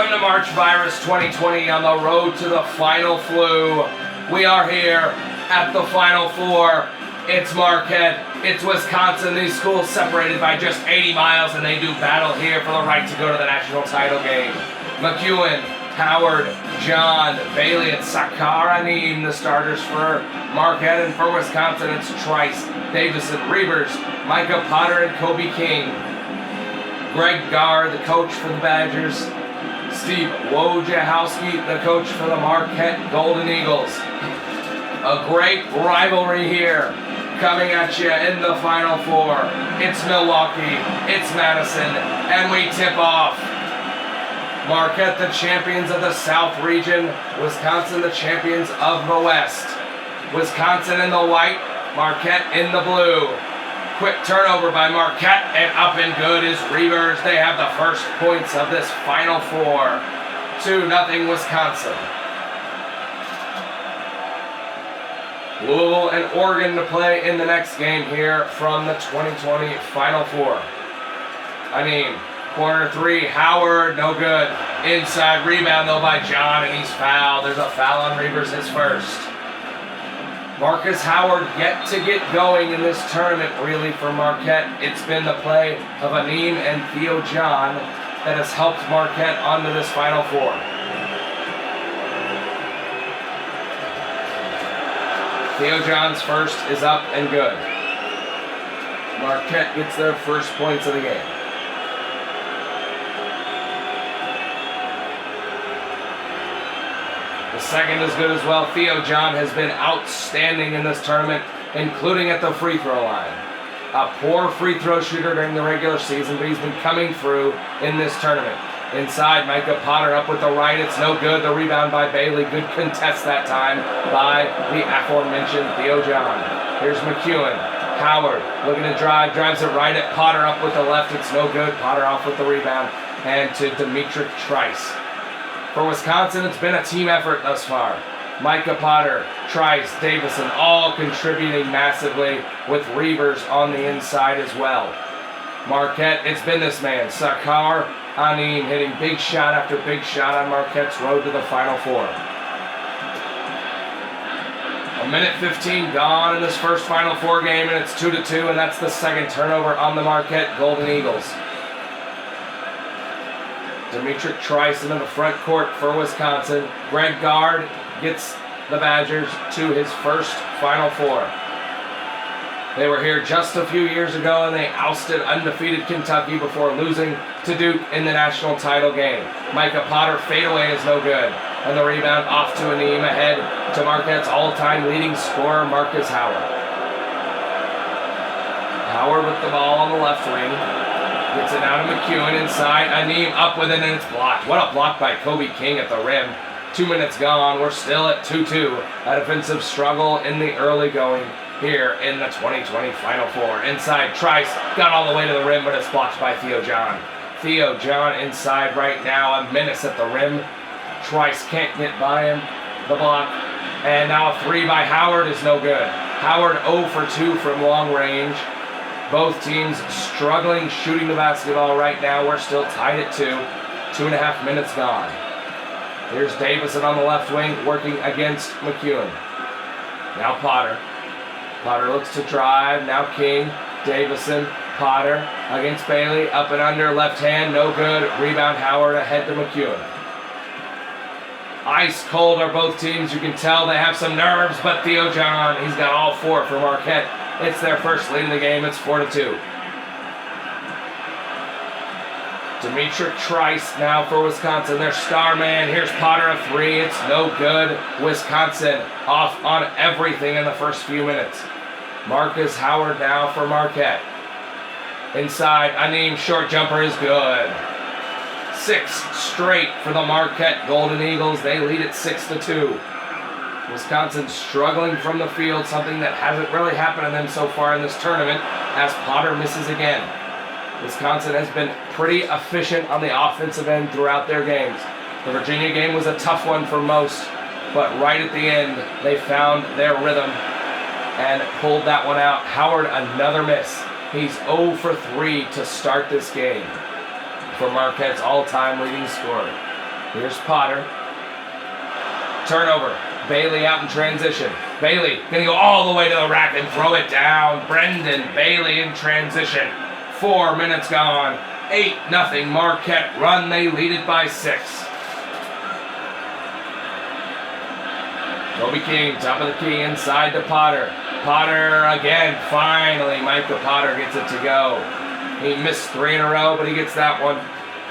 Welcome to March Virus 2020 on the road to the Final Flu. We are here at the Final Four. It's Marquette, it's Wisconsin. These schools separated by just 80 miles and they do battle here for the right to go to the national title game. McEwen, Howard, John, Bailey, and Sakaranim, the starters for Marquette, and for Wisconsin it's Trice, Davison, Reavers, Micah Potter, and Kobe King. Greg Garr, the coach for the Badgers. Steve Wojciechowski, the coach for the Marquette Golden Eagles. A great rivalry here coming at you in the Final Four. It's Milwaukee, it's Madison, and we tip off. Marquette, the champions of the South region. Wisconsin, the champions of the West. Wisconsin in the white, Marquette in the blue. Quick turnover by Marquette, and up and good is Reavers. They have the first points of this Final Four. 2-0 Wisconsin. Louisville and Oregon to play in the next game here from the 2020 Final Four. Corner three, Howard, no good. Inside rebound though by John, and he's fouled. There's a foul on Reavers, his first. Marcus Howard yet to get going in this tournament, really, for Marquette. It's been the play of Anim and Theo John that has helped Marquette onto this Final Four. Theo John's first is up and good. Marquette gets their first points of the game. The second is good as well. Theo John has been outstanding in this tournament, including at the free throw line. A poor free throw shooter during the regular season, but he's been coming through in this tournament. Inside, Micah Potter up with the right. It's no good. The rebound by Bailey. Good contest that time by the aforementioned Theo John. Here's McEwen. Howard looking to drive. Drives it right at Potter up with the left. It's no good. Potter off with the rebound. And to Demetric Trice. For Wisconsin, it's been a team effort thus far. Micah Potter, Trice, Davison, all contributing massively with Reavers on the inside as well. Marquette, it's been this man, Sakar Anim, hitting big shot after big shot on Marquette's road to the Final Four. 1:15 gone in this first Final Four game, and it's 2-2, and that's the second turnover on the Marquette Golden Eagles. Demetric Trice into the front court for Wisconsin. Greg Gard gets the Badgers to his first Final Four. They were here just a few years ago and they ousted undefeated Kentucky before losing to Duke in the national title game. Micah Potter fadeaway is no good. And the rebound off to Anim, ahead to Marquette's all-time leading scorer, Marcus Howard. Howard with the ball on the left wing. Gets it out of McEwen inside. Anim up with it, and it's blocked. What a block by Kobe King at the rim. 2 minutes gone. We're still at 2-2. A defensive struggle in the early going here in the 2020 Final Four. Inside, Trice got all the way to the rim, but it's blocked by Theo John. Theo John inside right now. A menace at the rim. Trice can't get by him. The block. And now a three by Howard is no good. Howard 0 for 2 from long range. Both teams struggling shooting the basketball right now. We're still tied at 2. 2.5 minutes gone. Here's Davison on the left wing working against McEwen. Now Potter. Potter looks to drive. Now King. Davison. Potter against Bailey. Up and under. Left hand. No good. Rebound Howard ahead to McEwen. Ice cold are both teams. You can tell they have some nerves, but Theo John, he's got all four for Marquette. It's their first lead in the game. It's 4-2. Demetric Trice now for Wisconsin. Their star man. Here's Potter, a three. It's no good. Wisconsin off on everything in the first few minutes. Marcus Howard now for Marquette. Inside, Anim, short jumper is good. 6 straight for the Marquette Golden Eagles. They lead at 6-2. Wisconsin struggling from the field, something that hasn't really happened to them so far in this tournament, as Potter misses again. Wisconsin has been pretty efficient on the offensive end throughout their games. The Virginia game was a tough one for most, but right at the end, they found their rhythm and pulled that one out. Howard, another miss. He's 0 for 3 to start this game for Marquette's all-time leading scorer. Here's Potter. Turnover. Bailey out in transition. Bailey gonna go all the way to the rack and throw it down. Brendan Bailey in transition. 4 minutes gone. 8-0 Marquette run. They lead it by 6. Kobe King, top of the key, inside to Potter. Potter again, finally Micah Potter gets it to go. He missed 3 in a row, but he gets that one.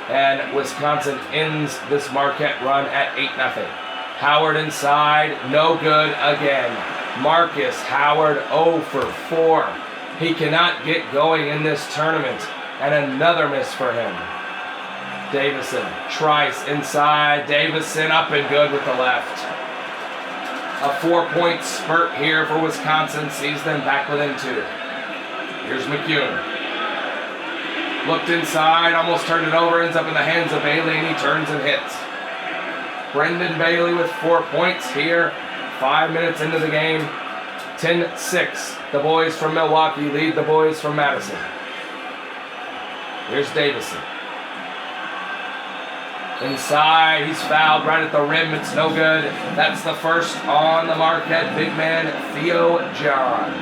And Wisconsin ends this Marquette run at 8-0. Howard inside, no good again. Marcus Howard 0 for 4. He cannot get going in this tournament. And another miss for him. Davison, Trice inside. Davison up and good with the left. A 4-point spurt here for Wisconsin sees them back within 2. Here's McEwen. Looked inside, almost turned it over, ends up in the hands of Bailey, and he turns and hits. Brendan Bailey with 4 points here. 5 minutes into the game. 10-6. The boys from Milwaukee lead the boys from Madison. Here's Davison. Inside, he's fouled right at the rim. It's no good. That's the first on the Marquette big man, Theo John.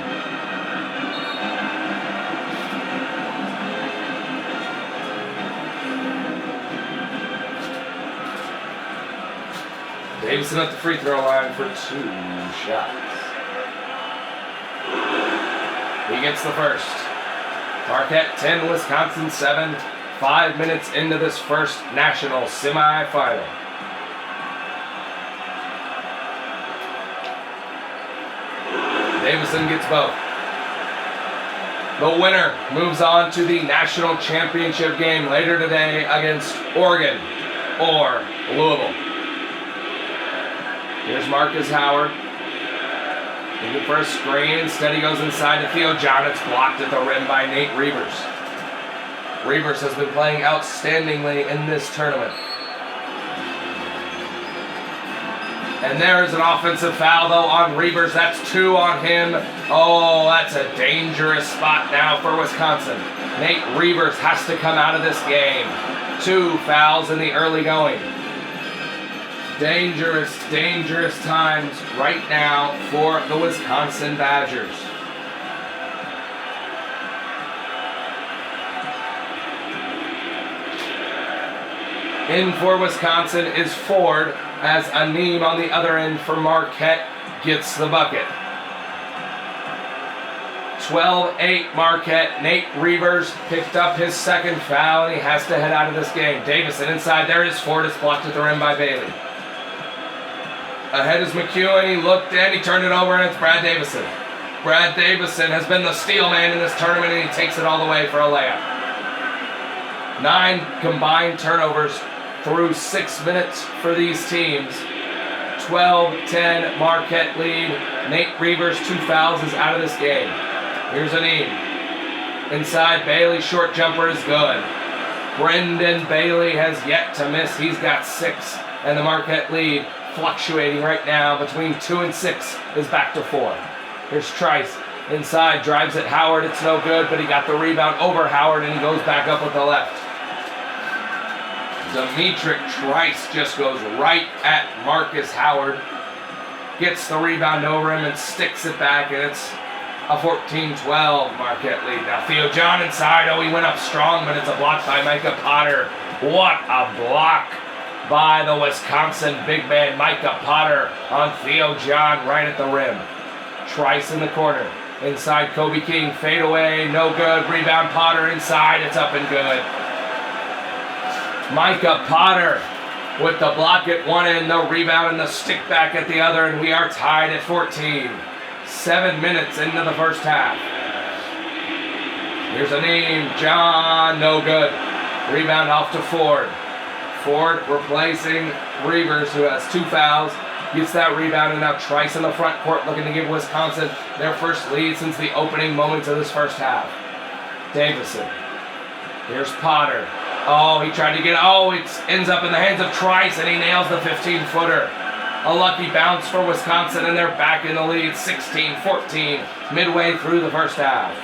Davison at the free throw line for 2 shots. He gets the first. Marquette 10, Wisconsin 7. 5 minutes into this first national semifinal. Davison gets both. The winner moves on to the national championship game later today against Oregon or Louisville. Here's Marcus Howard. Looking for a screen. Instead he goes inside to Theo John. It's blocked at the rim by Nate Reavers. Reavers has been playing outstandingly in this tournament. And there's an offensive foul, though, on Reavers. That's 2 on him. Oh, that's a dangerous spot now for Wisconsin. Nate Reavers has to come out of this game. 2 fouls in the early going. Dangerous, dangerous times right now for the Wisconsin Badgers. In for Wisconsin is Ford, as Aneem on the other end for Marquette gets the bucket. 12-8 Marquette. Nate Reavers picked up his second foul, and he has to head out of this game. Davison inside. There is Ford. It's blocked at the rim by Bailey. Ahead is McEwen. He looked in. He turned it over, and it's Brad Davison. Brad Davison has been the steal man in this tournament, and he takes it all the way for a layup. 9 combined turnovers through 6 minutes for these teams. 12-10 Marquette lead. Nate Reavers, 2 fouls, is out of this game. Here's Aneem. Inside, Bailey, short jumper is good. Brendan Bailey has yet to miss. He's got 6. And the Marquette lead, fluctuating right now between 2 and 6, is back to 4. Here's Trice. Inside, drives at Howard. It's no good, but he got the rebound over Howard, and he goes back up with the left. Demetric Trice just goes right at Marcus Howard. Gets the rebound over him and sticks it back, and it's a 14-12 Marquette lead. Now Theo John inside. Oh, he went up strong, but it's a block by Micah Potter. What a block by the Wisconsin big man Micah Potter on Theo John right at the rim. Trice in the corner. Inside Kobe King. Fade away. No good. Rebound Potter inside. It's up and good. Micah Potter with the block at one end, the rebound and the stick back at the other, and we are tied at 14. 7 minutes into the first half. Here's Aneem. John, no good. Rebound off to Ford. Ford replacing Reavers, who has 2 fouls. Gets that rebound, and now Trice in the front court looking to give Wisconsin their first lead since the opening moments of this first half. Davison. Here's Potter. Oh, he tried to get, it ends up in the hands of Trice, and he nails the 15-footer. A lucky bounce for Wisconsin, and they're back in the lead, 16-14, midway through the first half.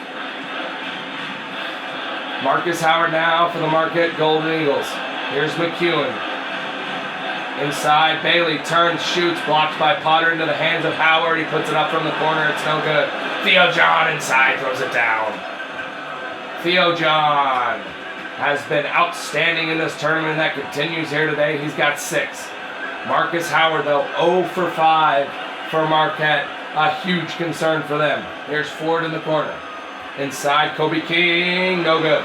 Marcus Howard now for the Marquette Golden Eagles. Here's McEwen. Inside, Bailey turns, shoots, blocked by Potter into the hands of Howard. He puts it up from the corner. It's no good. Theo John inside, throws it down. Theo John has been outstanding in this tournament, and that continues here today. He's got 6. Marcus Howard, though, 0 for 5 for Marquette. A huge concern for them. Here's Ford in the corner. Inside, Kobe King, no good.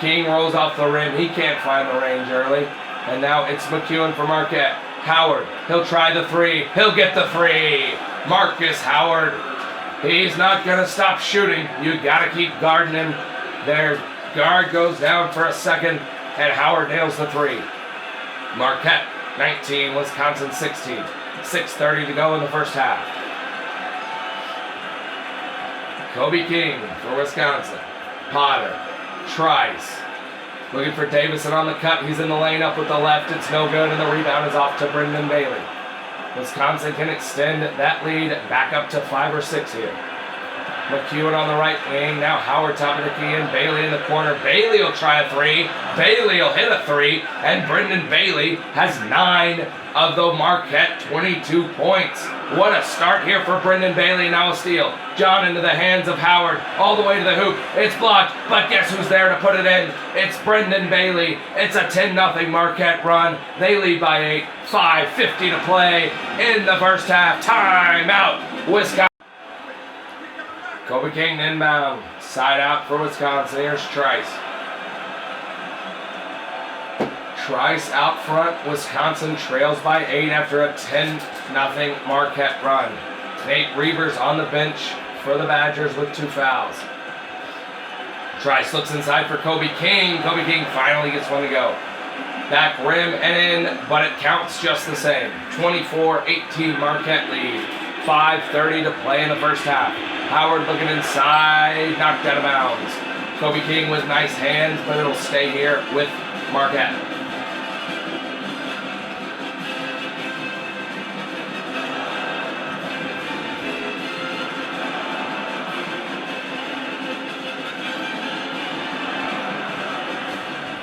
King rolls off the rim. He can't find the range early. And now it's McEwen for Marquette. Howard, he'll try the 3. He'll get the 3. Marcus Howard, he's not going to stop shooting. You got to keep guarding him. Their guard goes down for a second, and Howard nails the 3. Marquette, 19, Wisconsin, 16. 6:30 to go in the first half. Kobe King for Wisconsin. Potter, Trice. Looking for Davison on the cut. He's in the lane up with the left. It's no good, and the rebound is off to Brendan Bailey. Wisconsin can extend that lead back up to 5 or 6 here. McEwen on the right wing. Now Howard top of the key in. Bailey in the corner. Bailey will try a 3. Bailey will hit a 3. And Brendan Bailey has 9 of the Marquette 22 points. What a start here for Brendan Bailey. Now a steal. John into the hands of Howard. All the way to the hoop. It's blocked. But guess who's there to put it in? It's Brendan Bailey. It's a 10-0 Marquette run. They lead by 8. 5:50 to play in the first half. Timeout. Wisconsin. Kobe King inbound. Side out for Wisconsin. Here's Trice. Trice out front. Wisconsin trails by 8 after a 10-0 Marquette run. Nate Reavers on the bench for the Badgers with 2 fouls. Trice looks inside for Kobe King. Kobe King finally gets one to go. Back rim and in, but it counts just the same. 24-18 Marquette lead. 5:30 to play in the first half. Howard looking inside, knocked out of bounds. Kobe King with nice hands, but it'll stay here with Marquette.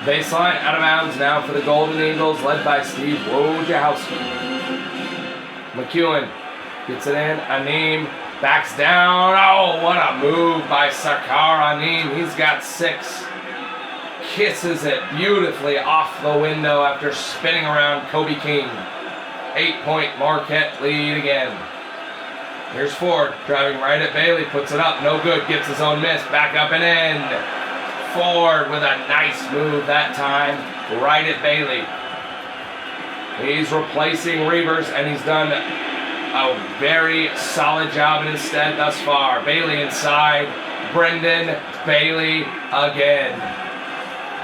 Baseline out of bounds now for the Golden Eagles, led by Steve Wojciechowski. McEwen gets it in. Anim backs down. Oh, what a move by Sarkar Anim. He's got 6. Kisses it beautifully off the window after spinning around Kobe King. 8-point Marquette lead again. Here's Ford driving right at Bailey. Puts it up. No good. Gets his own miss. Back up and in. Ford with a nice move that time. Right at Bailey. He's replacing Reavers, and he's done a very solid job in his stead thus far. Bailey inside. Brendan Bailey again.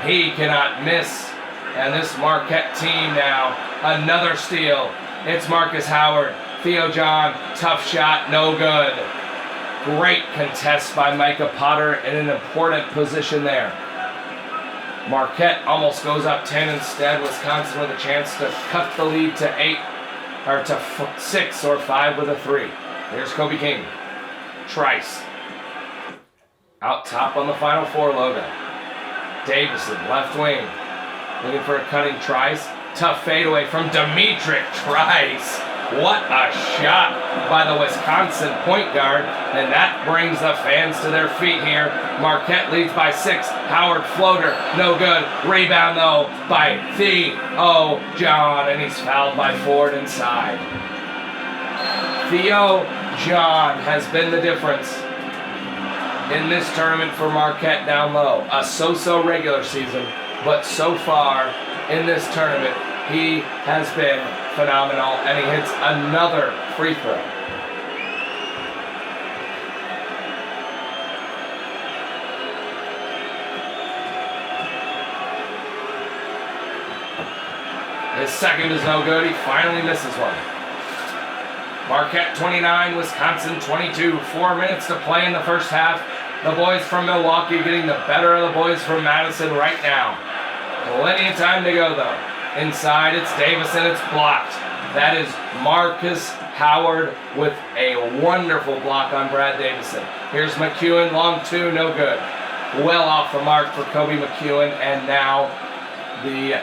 He cannot miss. And this Marquette team now, another steal. It's Marcus Howard. Theo John, tough shot, no good. Great contest by Micah Potter in an important position there. Marquette almost goes up 10 instead. Wisconsin with a chance to cut the lead to 8, or to 6 or 5 with a 3. Here's Kobe King. Trice. Out top on the Final Four logo. Davison, left wing. Looking for a cutting Trice. Tough fadeaway from Demetric Trice. What a shot by the Wisconsin point guard. And that brings the fans to their feet here. Marquette leads by 6. Howard floater, no good. Rebound though by Theo John. And he's fouled by Ford inside. Theo John has been the difference in this tournament for Marquette down low. A so-so regular season, but so far in this tournament, he has been phenomenal, and he hits another free throw. His second is no good. He finally misses one. Marquette 29, Wisconsin 22. 4 minutes to play in the first half. The boys from Milwaukee getting the better of the boys from Madison right now. Plenty of time to go though. Inside, it's Davison, it's blocked. That is Marcus Howard with a wonderful block on Brad Davison. Here's McEwen, long 2, no good. Well off the mark for Kobe McEwen, and now the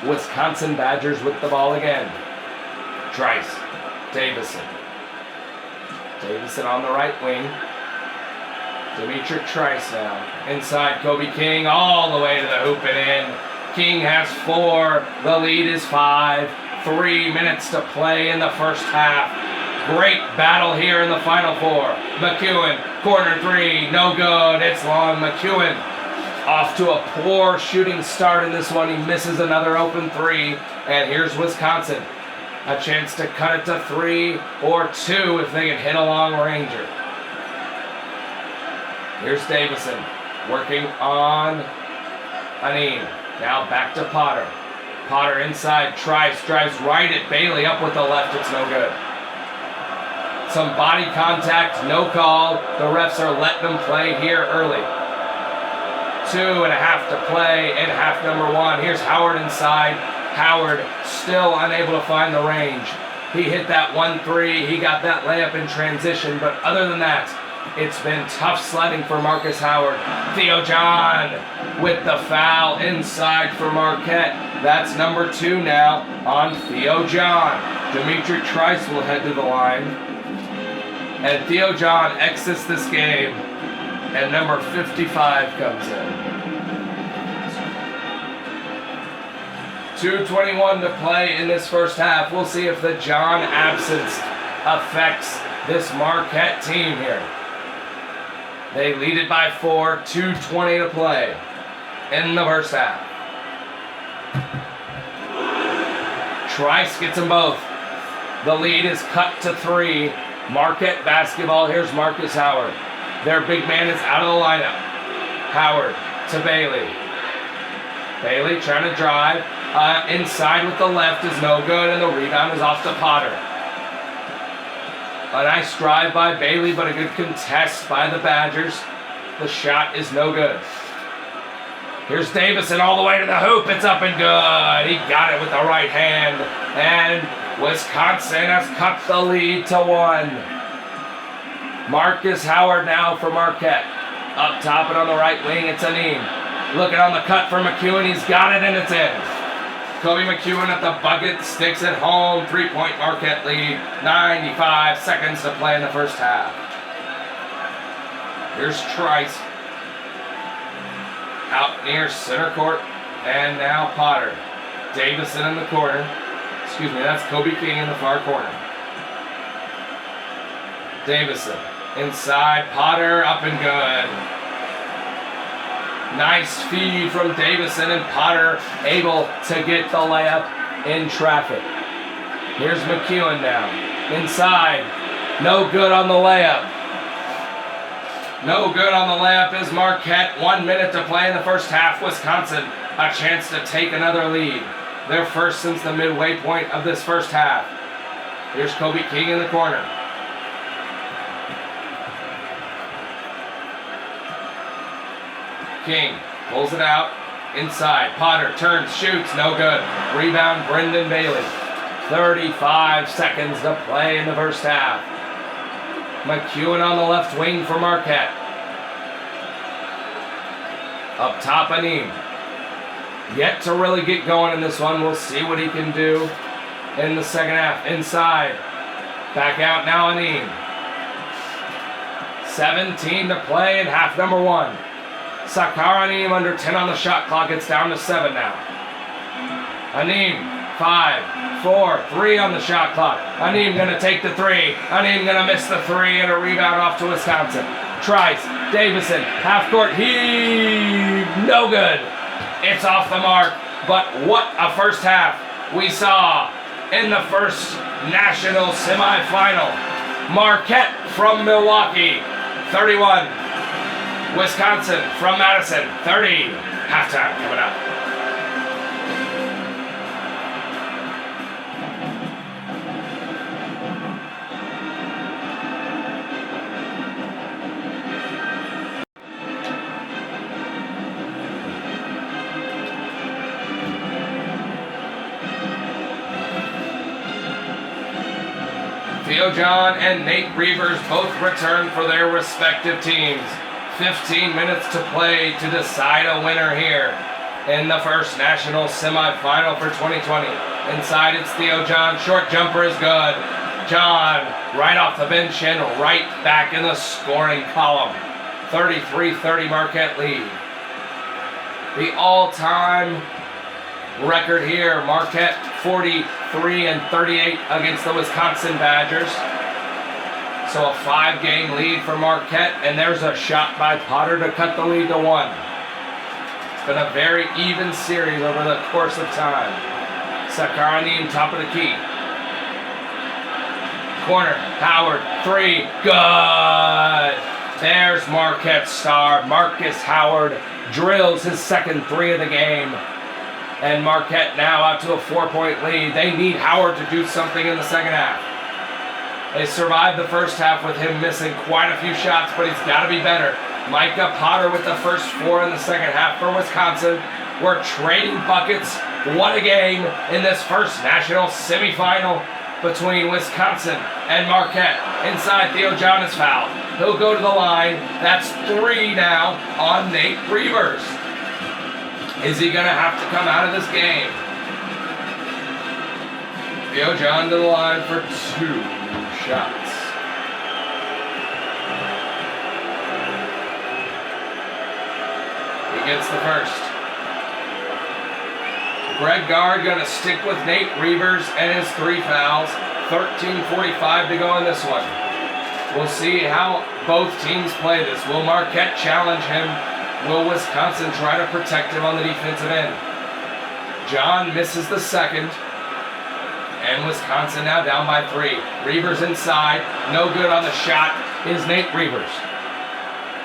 Wisconsin Badgers with the ball again. Trice. Davison. Davison on the right wing. Dimitri Trice now. Inside Kobe King all the way to the hoop and in. King has 4. The lead is 5. 3 minutes to play in the first half. Great battle here in the Final Four. McEwen, corner 3, no good. It's long. McEwen off to a poor shooting start in this one. He misses another open 3. And here's Wisconsin. A chance to cut it to 3 or 2 if they can hit a long ranger. Here's Davison working on Anim. Now back to Potter. Potter inside, drives right at Bailey, up with the left, it's no good. Some body contact, no call. The refs are letting them play here early. 2.5 to play in half number 1. Here's Howard inside. Howard still unable to find the range. He hit that 1-3, he got that layup in transition, but other than that, it's been tough sledding for Marcus Howard. Theo John with the foul inside for Marquette. That's number 2 now on Theo John. Dimitri Trice will head to the line. And Theo John exits this game. And number 55 comes in. 2:21 to play in this first half. We'll see if the John absence affects this Marquette team here. They lead it by 4, 2:20 to play in the first half. Trice gets them both. The lead is cut to 3. Marquette basketball. Here's Marcus Howard. Their big man is out of the lineup. Howard to Bailey. Bailey trying to drive. Inside with the left is no good, and the rebound is off to Potter. A nice drive by Bailey, but a good contest by the Badgers. The shot is no good. Here's Davison all the way to the hoop. It's up and good. He got it with the right hand. And Wisconsin has cut the lead to 1. Marcus Howard now for Marquette. Up top and on the right wing, it's Anim. Looking on the cut for McEwen. He's got it, and it's in. Kobe McEwen at the bucket, sticks it home. 3-point Marquette lead. 95 seconds to play in the first half. Here's Trice. Out near center court. And now Potter. Davison in the corner. Excuse me, that's Kobe King in the far corner. Davison inside. Potter up and good. Nice feed from Davison, and Potter able to get the layup in traffic. Here's McEwen now. Inside. No good on the layup. No good on the layup is Marquette. 1 minute to play in the first half. Wisconsin a chance to take another lead. Their first since the midway point of this first half. Here's Kobe King in the corner. King pulls it out. Inside. Potter turns, shoots. No good. Rebound, Brendan Bailey. 35 seconds to play in the first half. McEwen on the left wing for Marquette. Up top, Anim. Yet to really get going in this one. We'll see what he can do in the second half. Inside. Back out now, Anim. 17 to play in half number 1. Sakar Anim under 10 on the shot clock. It's down to 7 now. Anim, 5, 4, 3 on the shot clock. Anim gonna take the 3. Anim gonna miss the 3, and a rebound off to Wisconsin. Trice, Davison, half court heave, no good. It's off the mark, but what a first half we saw in the first national semifinal. Marquette from Milwaukee, 31. Wisconsin from Madison, 30. Halftime coming up. Theo John and Nate Reavers both return for their respective teams. 15 minutes to play to decide a winner here. in the first national semifinal for 2020. Inside, it's Theo John. Short jumper is good. John right off the bench and right back in the scoring column. 33-30 Marquette lead. The all-time record here, Marquette 43-38 against the Wisconsin Badgers. So a 5-game lead for Marquette, and there's a shot by Potter to cut the lead to 1. It's been a very even series over the course of time. Sakaranim, top of the key. Corner, Howard, 3, good! There's Marquette's star. Marcus Howard drills his second 3 of the game. And Marquette now out to a 4-point lead. They need Howard to do something in the second half. They survived the first half with him missing quite a few shots, but he's got to be better. Micah Potter with the first 4 in the second half for Wisconsin. We're trading buckets. What a game in this first national semifinal between Wisconsin and Marquette. Inside, Theo John is fouled. He'll go to the line. That's 3 now on Nate Reavers. Is he going to have to come out of this game? Theo John to the line for 2 shots. He gets the first. Greg Gard going to stick with Nate Reavers and his 3 fouls. 13:45 to go in this one. We'll see how both teams play this. Will Marquette challenge him? Will Wisconsin try to protect him on the defensive end? John misses the second. And Wisconsin now down by 3. Reavers inside. No good on the shot is Nate Reavers.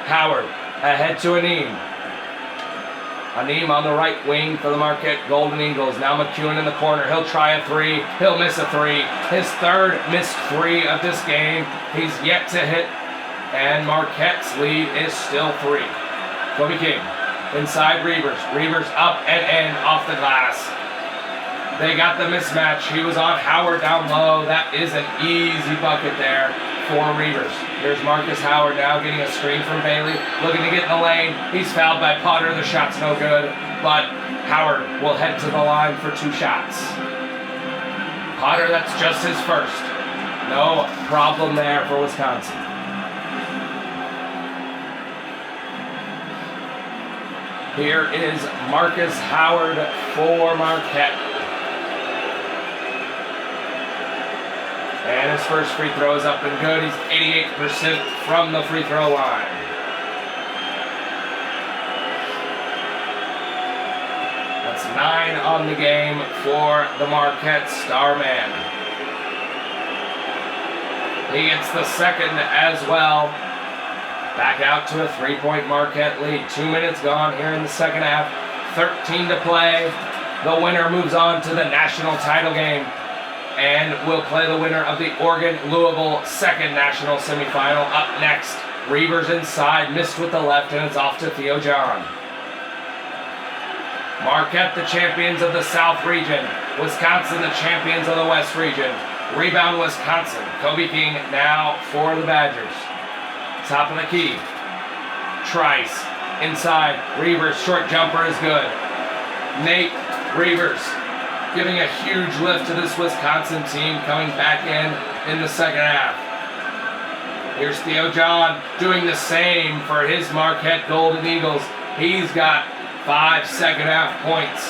Howard ahead to Aneem. Aneem on the right wing for the Marquette Golden Eagles. Now McEwen in the corner. He'll try a 3. He'll miss a 3. His 3rd missed 3 of this game. He's yet to hit. And Marquette's lead is still 3. Kobe King inside Reavers. Reavers up and in off the glass. They got the mismatch. He was on Howard down low. That is an easy bucket there for Reavers. Here's Marcus Howard now getting a screen from Bailey. Looking to get in the lane. He's fouled by Potter. The shot's no good. But Howard will head to the line for 2 shots. Potter, that's just his first. No problem there for Wisconsin. Here is Marcus Howard for Marquette. And his first free throw is up and good. He's 88% from the free throw line. That's 9 on the game for the Marquette star man. He gets the second as well. Back out to a 3-point Marquette lead. 2 minutes gone here in the second half. 13 to play. The winner moves on to the national title game. And we'll play the winner of the Oregon-Louisville second national semifinal. Up next, Reavers inside, missed with the left, and it's off to Theo John. Marquette, the champions of the South region. Wisconsin, the champions of the West region. Rebound, Wisconsin. Kobe King now for the Badgers. Top of the key. Trice inside. Reavers, short jumper is good. Nate Reavers giving a huge lift to this Wisconsin team coming back in the second half. Here's Theo John doing the same for his Marquette Golden Eagles. He's got 5 second half points.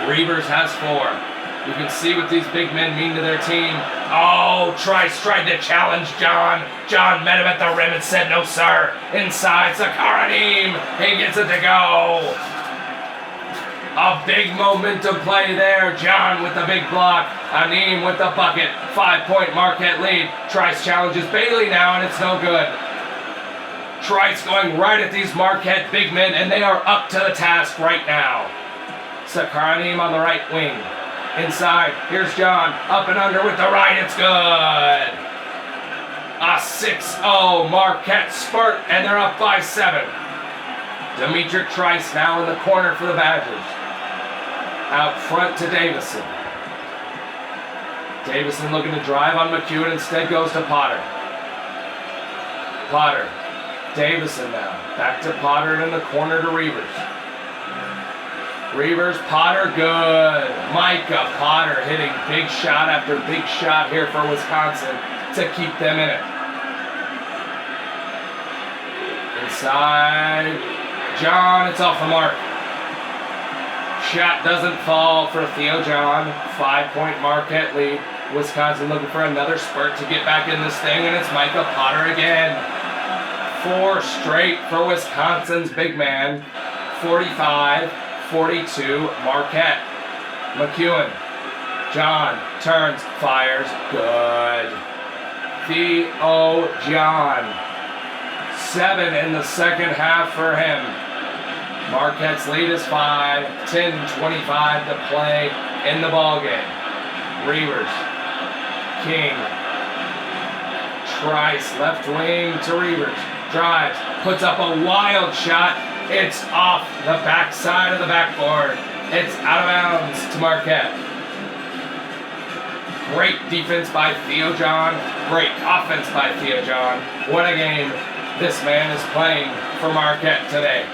Reavers has 4. You can see what these big men mean to their team. Oh, Trice tried to challenge John. John met him at the rim and said, no, sir. Inside, Sakaranim. He gets it to go. A big momentum play there. John with the big block. Aneem with the bucket. 5-point Marquette lead. Trice challenges Bailey now, and it's no good. Trice going right at these Marquette big men, and they are up to the task right now. Sakaranim on the right wing. Inside, here's John. Up and under with the right. It's good. A 6-0 Marquette spurt, and they're up by 7. Demetric Trice now in the corner for the Badgers. Out front to Davison. Davison looking to drive on McEwen, instead goes to Potter. Potter. Davison now. Back to Potter and in the corner to Reavers. Reavers, Potter, good. Micah Potter hitting big shot after big shot here for Wisconsin to keep them in it. Inside, John, it's off the mark. Shot doesn't fall for Theo John. 5-point Marquette lead. Wisconsin looking for another spurt to get back in this thing, and it's Micah Potter again. 4 straight for Wisconsin's big man. 45-42 Marquette. McEwen. John turns, fires, good. Theo John. 7 in the second half for him. Marquette's lead is 5. 10:25 to play in the ballgame. Reavers. King. Trice, left wing to Reavers. Drives, puts up a wild shot. It's off the backside of the backboard. It's out of bounds to Marquette. Great defense by Theo John. Great offense by Theo John. What a game this man is playing for Marquette today.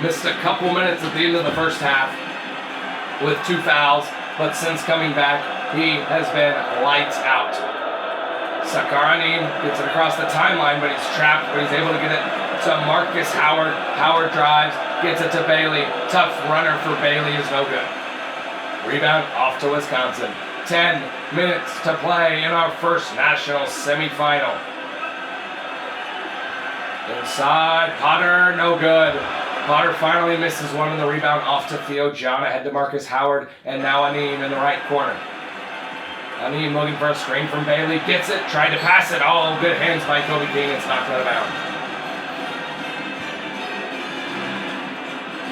Missed a couple minutes at the end of the first half with 2 fouls, but since coming back, he has been lights out. Sakaranin gets it across the timeline, but he's trapped, but he's able to get it to Marcus Howard. Howard drives, gets it to Bailey. Tough runner for Bailey is no good. Rebound off to Wisconsin. 10 minutes to play in our first national semifinal. Inside, Potter, no good. Potter finally misses one in the rebound off to Theo John, ahead to Marcus Howard, and now Anim in the right corner. Anim looking for a screen from Bailey, gets it, tried to pass it. Oh, good hands by Kobe King, it's knocked out of bounds.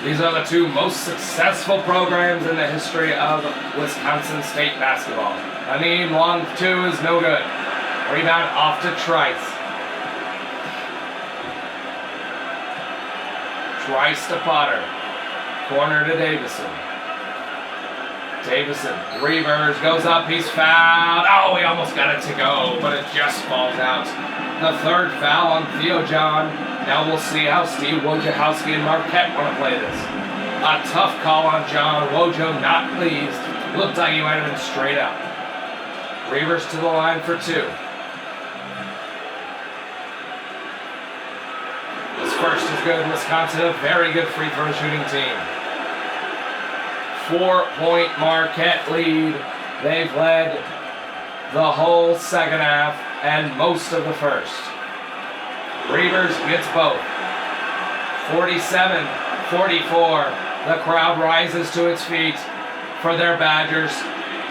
These are the 2 most successful programs in the history of Wisconsin State basketball. Anim, long 2 is no good. Rebound off to Trice. Trice to Potter. Corner to Davison. Davison, Reavers, goes up, he's fouled. Oh, he almost got it to go, but it just falls out. The 3rd foul on Theo John. Now we'll see how Steve Wojciechowski and Marquette want to play this. A tough call on John. Wojo not pleased. Looked like he might have been straight up. Reavers to the line for 2. This first is good. Wisconsin, a very good free throw shooting team. 4-point Marquette lead. They've led the whole second half and most of the first. Reavers gets both. 47-44. The crowd rises to its feet for their Badgers.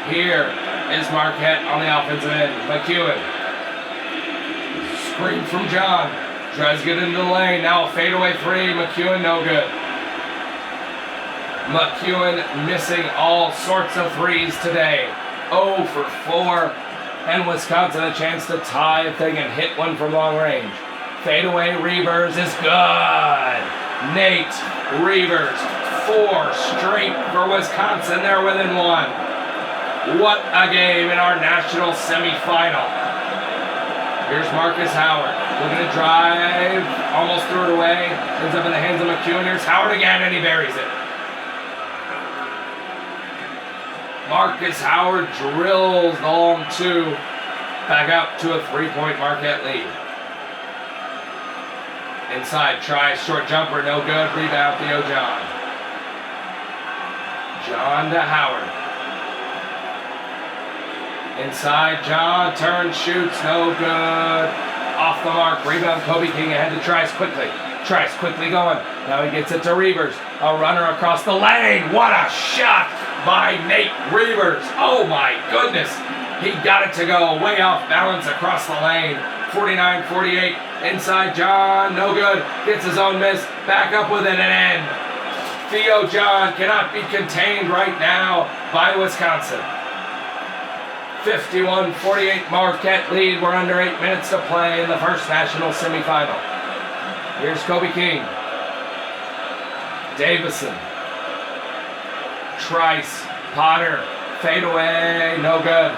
Here is Marquette on the offensive end. McEwen. Screen from John. Tries to get into the lane. Now a fadeaway 3. McEwen no good. McEwen missing all sorts of threes today. 0 for 4. And Wisconsin a chance to tie if they can hit one from long range. Fadeaway Reavers is good. Nate Reavers. 4 straight for Wisconsin. They're within 1. What a game in our national semifinal. Here's Marcus Howard. Looking to drive. Almost threw it away. Ends up in the hands of McEwen. Here's Howard again, and he buries it. Marcus Howard drills the long 2. Back out to a 3-point Marquette lead. Inside, tries short jumper, no good. Rebound, Theo John. John to Howard. Inside, John turns, shoots, no good. Off the mark, rebound, Kobe King ahead to Trice quickly. Trice quickly going. Now he gets it to Reavers. A runner across the lane. What a shot by Nate Reavers. Oh my goodness. He got it to go way off balance across the lane. 49-48. Inside, John, no good. Gets his own miss. Back up with it and in. Theo John cannot be contained right now by Wisconsin. 51-48 Marquette lead. We're under 8 minutes to play in the first national semifinal. Here's Kobe King. Davison. Trice. Potter. Fade away. No good.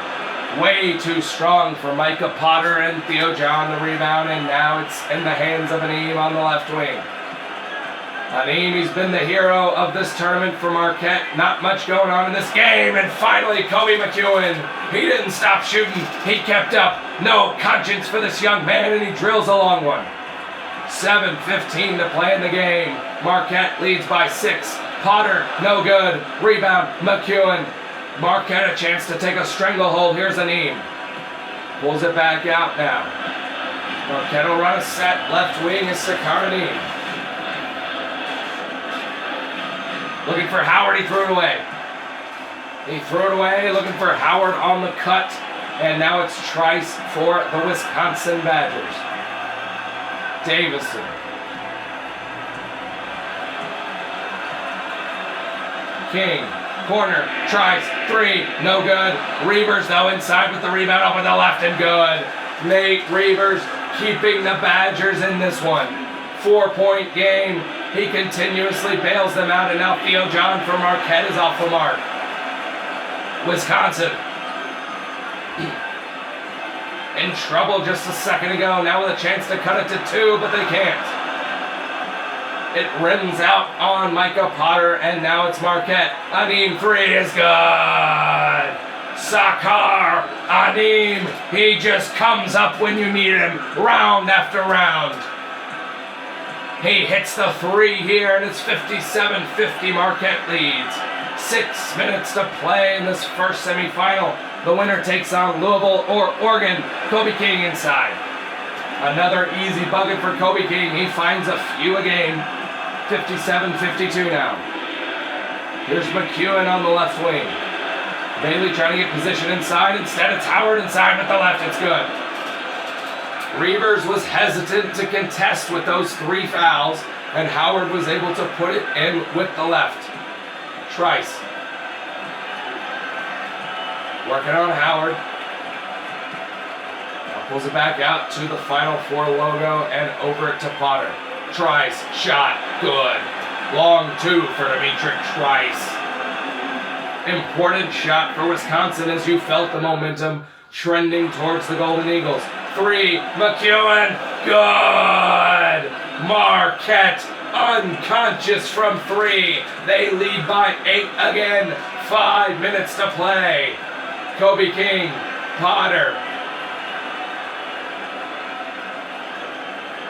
Way too strong for Micah Potter and Theo John the rebound, and now it's in the hands of Anim on the left wing. Anim, he's been the hero of this tournament for Marquette. Not much going on in this game. And finally, Kobe McEwen. He didn't stop shooting. He kept up. No conscience for this young man, and he drills a long one. 7:15 to play in the game. Marquette leads by 6. Potter, no good. Rebound, McEwen. Marquette a chance to take a stranglehold. Here's Anim. Pulls it back out now. Marquette will run a set. Left wing is Sakar Anim. Looking for Howard, he threw it away. He threw it away, looking for Howard on the cut. And now it's Trice for the Wisconsin Badgers. Davison. King, corner, Trice, 3, no good. Reavers though inside with the rebound up with the left and good. Nate Reavers keeping the Badgers in this one. 4-point game. He continuously bails them out, and now Theo John from Marquette is off the mark. Wisconsin in trouble just a second ago, now with a chance to cut it to 2, but they can't. It rims out on Micah Potter, and now it's Marquette. Anim, 3 is good. Sakar Anim, he just comes up when you need him, round after round. He hits the 3 here, and it's 57-50. Marquette leads. 6 minutes to play in this first semifinal. The winner takes on Louisville or Oregon. Kobe King inside. Another easy bucket for Kobe King. He finds a few a game. 57-52 now. Here's McEwen on the left wing. Bailey trying to get position inside. Instead, it's Howard inside with the left. It's good. Reavers was hesitant to contest with those 3 fouls, and Howard was able to put it in with the left. Trice. Working on Howard. Now pulls it back out to the Final Four logo and over it to Potter. Trice, shot, good. Long 2 for Dimitri Trice. Important shot for Wisconsin as you felt the momentum trending towards the Golden Eagles. 3, McEwen, good! Marquette, unconscious from 3. They lead by 8 again. 5 minutes to play. Kobe King, Potter.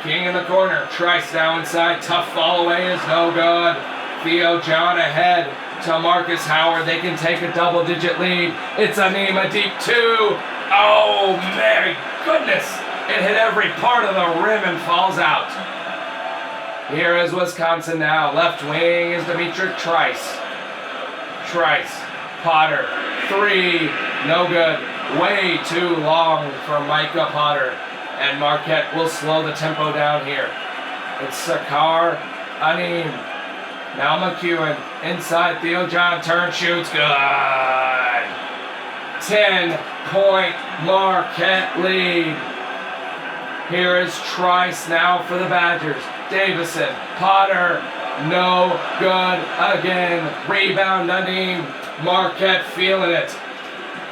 King in the corner, Trice now inside. Tough fall away is no good. Theo John ahead to Marcus Howard. They can take a double-digit lead. It's Anim, a deep 2. Oh, my goodness. It hit every part of the rim and falls out. Here is Wisconsin now. Left wing is Dimitri Trice. Trice, Potter, 3, no good. Way too long for Micah Potter. And Marquette will slow the tempo down here. It's Sakar Anim. Now McEwen inside. Theo John turn, shoots, good. 10-point Marquette lead. Here is Trice now for the Badgers. Davison, Potter, no good again. Rebound Anim. Marquette feeling it.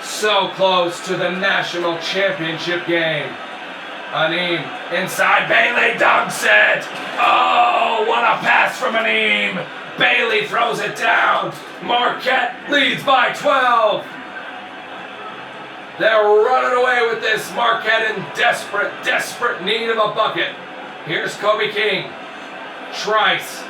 So close to the national championship game. Anim inside. Bailey dunks it. Oh, what a pass from Anim. Bailey throws it down. Marquette leads by 12. They're running away with this. Marquette in desperate need of a bucket. Here's Kobe King. Trice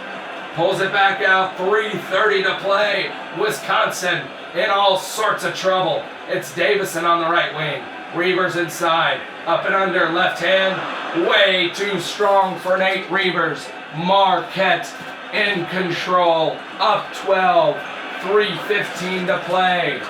pulls it back out. 3:30 to play. Wisconsin in all sorts of trouble. It's Davison on the right wing. Reavers inside. Up and under, left hand. Way too strong for Nate Reavers. Marquette in control. Up 12. 3:15 to play.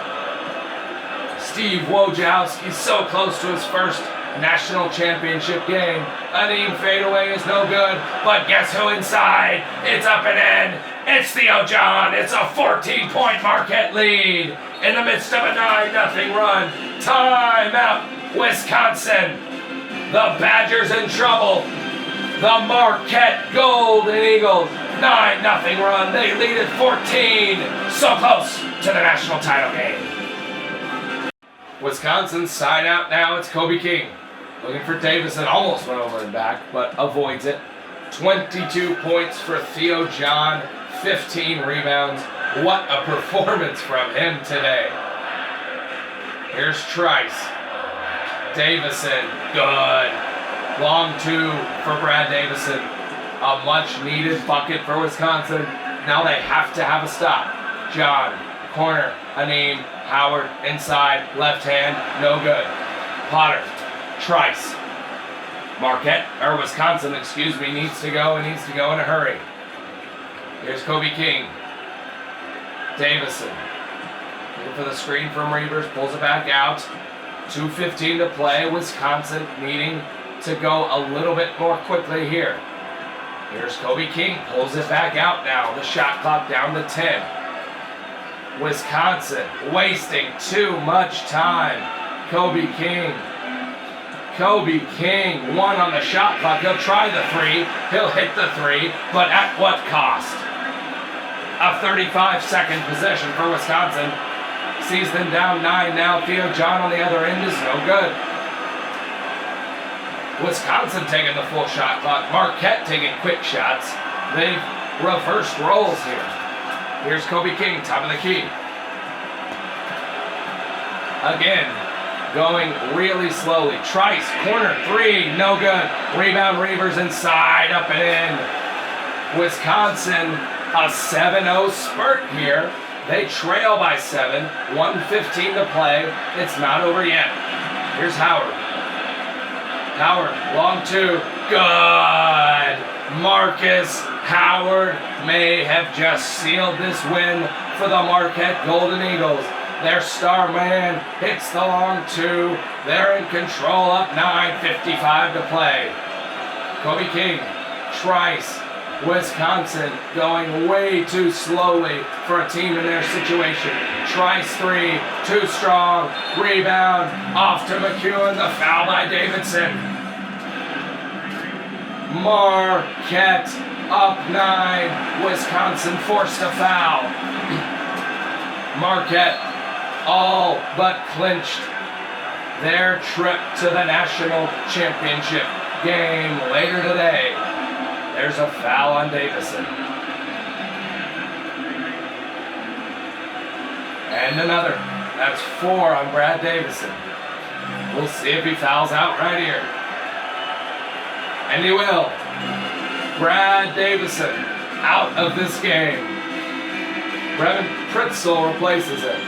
Steve Wojciechowski so close to his first national championship game. Anim fadeaway is no good, but guess who inside? It's up and in. It's Theo John. It's a 14-point Marquette lead in the midst of a 9-0 run. Timeout, Wisconsin. The Badgers in trouble. The Marquette Golden Eagles. 9-0 run. They lead at 14. So close to the national title game. Wisconsin's side out now. It's Kobe King. Looking for Davison. Almost went over and back, but avoids it. 22 points for Theo John, 15 rebounds. What a performance from him today. Here's Trice. Davison, good. Long two for Brad Davison. A much needed bucket for Wisconsin. Now they have to have a stop. John, corner, Aneem, Howard, inside, left hand, no good. Potter, Trice. Wisconsin, needs to go and needs to go in a hurry. Here's Kobe King. Davison. Looking for the screen from Reavers, pulls it back out. 2:15 to play. Wisconsin needing to go a little bit more quickly here. Here's Kobe King, pulls it back out now. The shot clock down to 10. Wisconsin wasting too much time. Kobe King, one on the shot clock. He'll try the three. He'll hit the three, but at what cost? A 35-second possession for Wisconsin. Sees them down 9 now. Theo John on the other end is no good. Wisconsin taking the full shot clock. Marquette taking quick shots. They've reversed roles here. Here's Kobe King, top of the key. Again, going really slowly. Trice, corner three, no good. Rebound Reavers inside, up and in. Wisconsin, a 7-0 spurt here. They trail by 7, 1:15 to play. It's not over yet. Here's Howard. Howard, long two, good. Marcus Howard may have just sealed this win for the Marquette Golden Eagles. Their star man hits the long two. They're in control, up 9:55 to play. Kobe King, Trice, Wisconsin going way too slowly for a team in their situation. Trice three, too strong. Rebound, off to McEwen, the foul by Davidson. Marquette up 9, Wisconsin forced a foul. Marquette all but clinched their trip to the national championship game later today. There's a foul on Davison. And another. That's 4 on Brad Davison. We'll see if he fouls out right here. And he will. Brad Davison out of this game. Brevin Pritzel replaces him.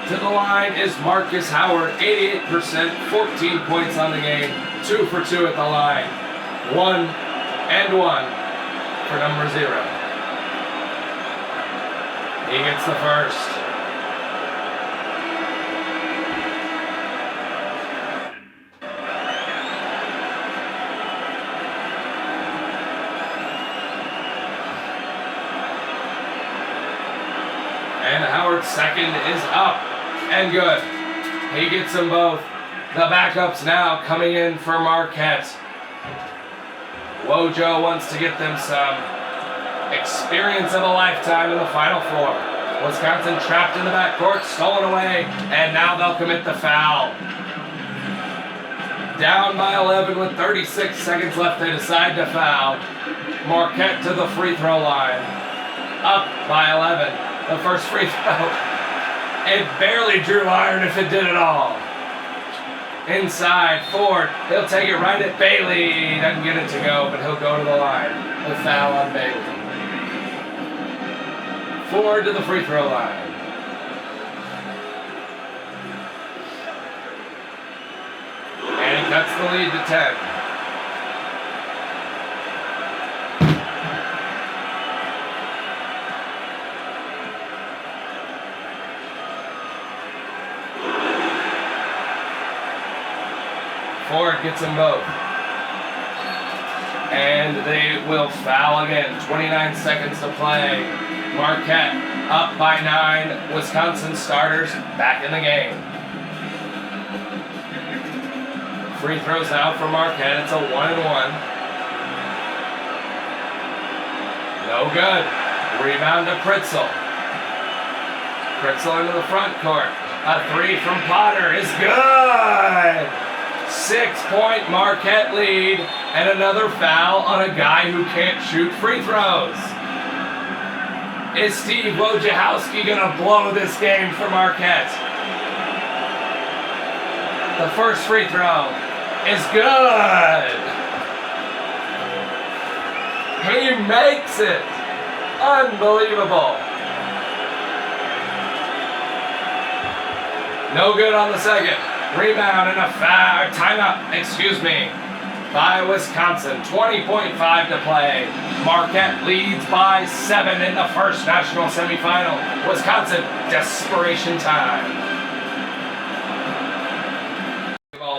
To the line is Marcus Howard, 88%, 14 points on the game, 2 for 2 at the line. 1 and 1 for number 0. He gets the first. And Howard's second is up and good. He gets them both. The backups now coming in for Marquette. Wojo wants to get them some experience of a lifetime in the Final Four. Wisconsin trapped in the backcourt, stolen away, and now they'll commit the foul. Down by 11 with 36 seconds left, they decide to foul. Marquette to the free throw line. Up by 11. The first free throw. It barely drew iron if it did at all. Inside, Ford, he'll take it right at Bailey. Doesn't get it to go, but he'll go to the line. The foul on Bailey. Ford to the free throw line. And he cuts the lead to 10. Ford gets them both. And they will foul again. 29 seconds to play. Marquette up by 9. Wisconsin starters back in the game. Free throws out for Marquette. It's a 1-and-1. No good. Rebound to Pritzel. Pritzel into the front court. A 3 from Potter is good. 6-point Marquette lead, and another foul on a guy who can't shoot free throws. Is Steve Wojciechowski gonna blow this game for Marquette? The first free throw is good. He makes it. Unbelievable. No good on the second. Rebound and a foul. Timeout, by Wisconsin. 20.5 to play. Marquette leads by 7 in the first national semifinal. Wisconsin, desperation time.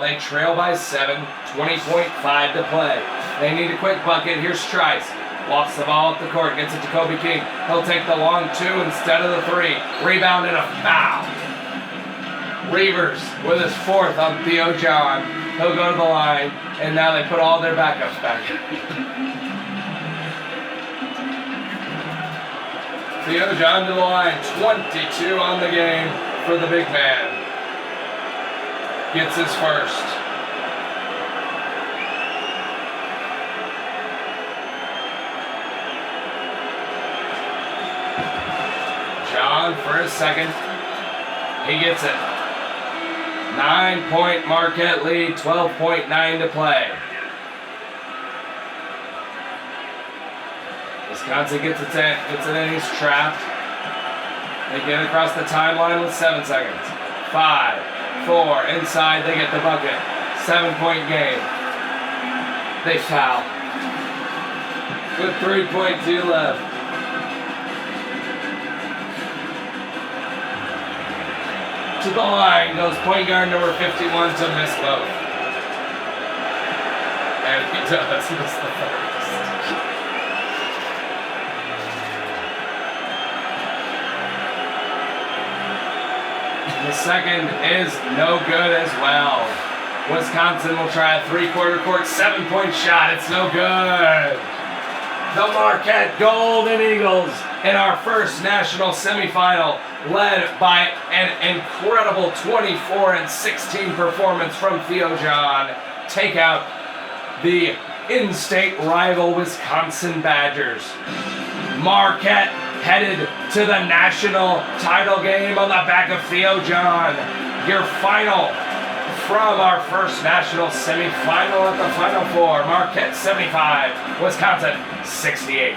They trail by 7, 20.5 to play. They need a quick bucket. Here's Trice. Walks the ball up the court, gets it to Kobe King. He'll take the long 2 instead of the 3. Rebound and a foul. Reavers with his 4th on Theo John. He'll go to the line, and now they put all their backups back. Theo John to the line, 22 on the game for the big man. Gets his first. John for his second. He gets it. 9-point Marquette lead, 12.9 to play. Wisconsin gets it in, he's trapped. They get across the timeline with 7 seconds. 5, 4, inside, they get the bucket. 7-point game. They foul. With 3.2 left. To the line goes point guard number 51 to miss both. And he does miss the first. The second is no good as well. Wisconsin will try a 3/4 court 7-point shot. It's no good. The Marquette Golden Eagles in our first national semifinal, led by an incredible 24-16 performance from Theo John, take out the in-state rival Wisconsin Badgers. Marquette headed to the national title game on the back of Theo John. Your final from our first national semifinal at the Final Four. Marquette 75, Wisconsin 68.